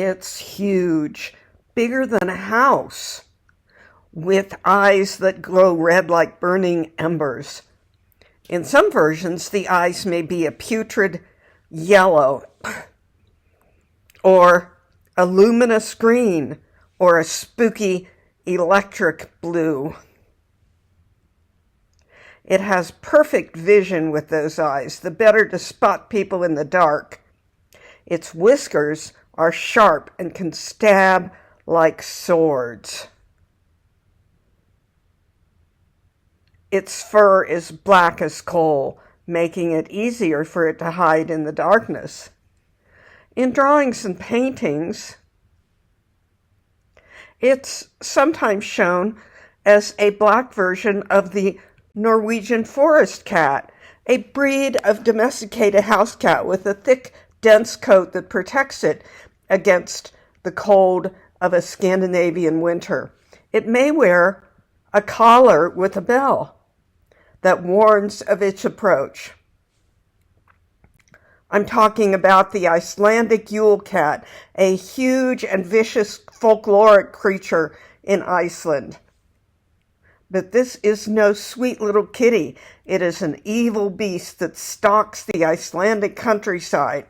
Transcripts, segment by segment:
It's huge, bigger than a house, with eyes that glow red like burning embers. In some versions, the eyes may be a putrid yellow, or a luminous green, or a spooky electric blue. It has perfect vision with those eyes, the better to spot people in the dark. Its whiskers are sharp and can stab like swords. Its fur is black as coal, making it easier for it to hide in the darkness. In drawings and paintings, it's sometimes shown as a black version of the Norwegian forest cat, a breed of domesticated house cat with a thick, dense coat that protects it against the cold of a Scandinavian winter. It may wear a collar with a bell that warns of its approach. I'm talking about the Icelandic Yule Cat, a huge and vicious folkloric creature in Iceland. But this is no sweet little kitty. It is an evil beast that stalks the Icelandic countryside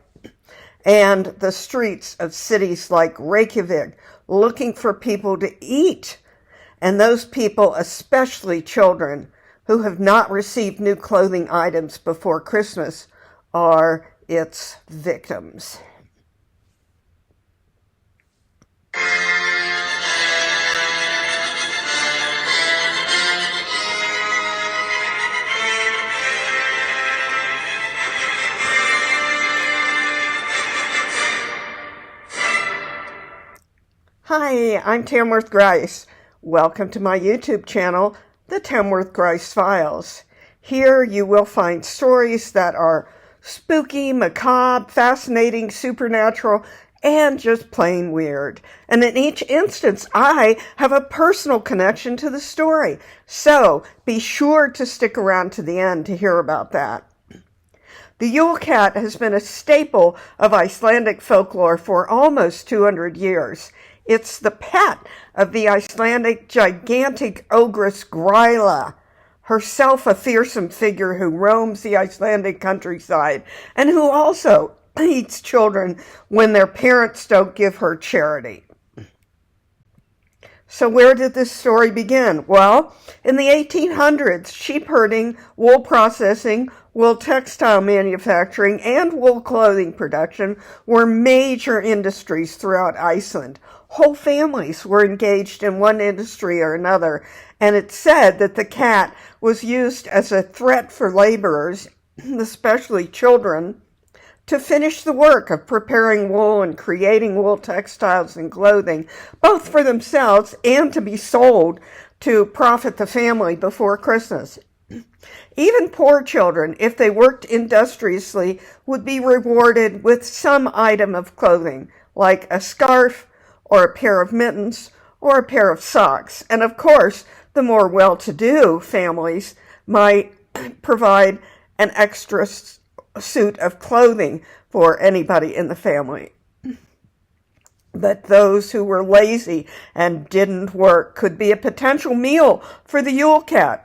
and the streets of cities like Reykjavik, looking for people to eat. And those people, especially children who have not received new clothing items before Christmas, are its victims. Hi, I'm Tamworth Grice. Welcome to my YouTube channel, The Tamworth Grice Files. Here you will find stories that are spooky, macabre, fascinating, supernatural, and just plain weird. And in each instance, I have a personal connection to the story. So be sure to stick around to the end to hear about that. The Yule Cat has been a staple of Icelandic folklore for almost 200 years. It's the pet of the Icelandic gigantic ogress Gryla, herself a fearsome figure who roams the Icelandic countryside and who also eats children when their parents don't give her charity. So where did this story begin? Well, in the 1800s, sheep herding, wool processing, wool textile manufacturing, and wool clothing production were major industries throughout Iceland. Whole families were engaged in one industry or another, and it's said that the cat was used as a threat for laborers, especially children, to finish the work of preparing wool and creating wool textiles and clothing, both for themselves and to be sold to profit the family before Christmas. Even poor children, if they worked industriously, would be rewarded with some item of clothing, like a scarf, or a pair of mittens, or a pair of socks. And of course, the more well-to-do families might provide an extra suit of clothing for anybody in the family. But those who were lazy and didn't work could be a potential meal for the Yule Cat.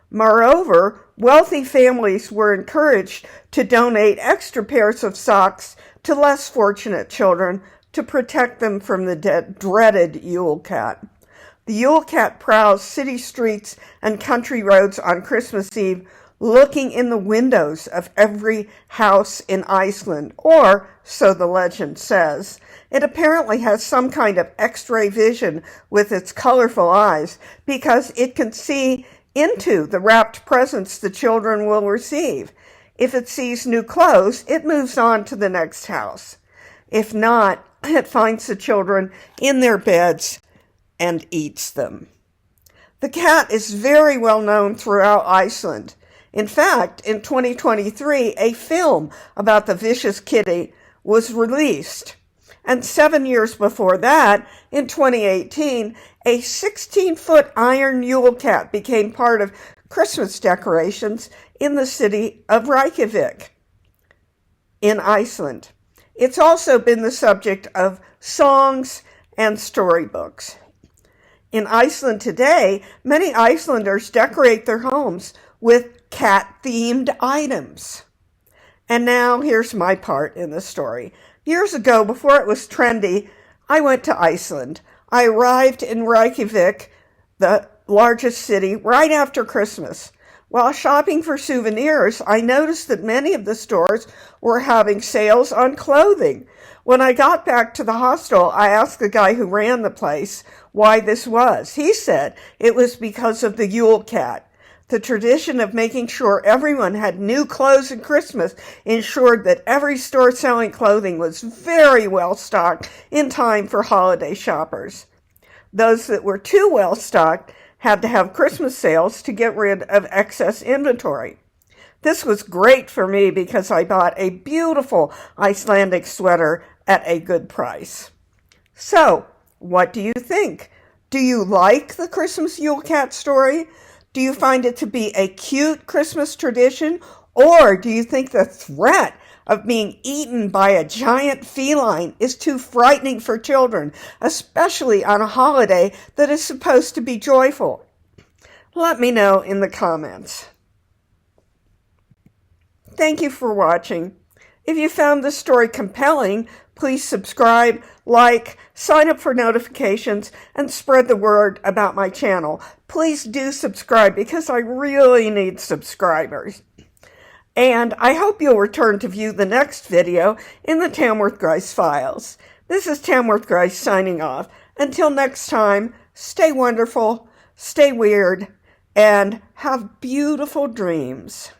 Moreover, wealthy families were encouraged to donate extra pairs of socks to less fortunate children to protect them from the dreaded Yule Cat. The Yule Cat prowls city streets and country roads on Christmas Eve, looking in the windows of every house in Iceland, or so the legend says. It apparently has some kind of X-ray vision with its colorful eyes because it can see into the wrapped presents the children will receive. If it sees new clothes, it moves on to the next house. If not, it finds the children in their beds and eats them. The cat is very well known throughout Iceland. In fact, in 2023, a film about the vicious kitty was released. And 7 years before that, in 2018, a 16-foot iron Yule Cat became part of Christmas decorations in the city of Reykjavik in Iceland. It's also been the subject of songs and storybooks. In Iceland today, many Icelanders decorate their homes with cat-themed items. And now here's my part in the story. Years ago, before it was trendy, I went to Iceland. I arrived in Reykjavik, the largest city, right after Christmas. While shopping for souvenirs, I noticed that many of the stores were having sales on clothing. When I got back to the hostel, I asked the guy who ran the place why this was. He said it was because of the Yule Cat. The tradition of making sure everyone had new clothes at Christmas ensured that every store selling clothing was very well stocked in time for holiday shoppers. Those that were too well stocked had to have Christmas sales to get rid of excess inventory. This was great for me because I bought a beautiful Icelandic sweater at a good price. So, what do you think? Do you like the Christmas Yule Cat story? Do you find it to be a cute Christmas tradition? Or do you think the threat of being eaten by a giant feline is too frightening for children, especially on a holiday that is supposed to be joyful? Let me know in the comments. Thank you for watching. If you found this story compelling, please subscribe, like, sign up for notifications, and spread the word about my channel. Please do subscribe because I really need subscribers. And I hope you'll return to view the next video in the Tamworth Grice Files. This is Tamworth Grice signing off. Until next time, stay wonderful, stay weird, and have beautiful dreams.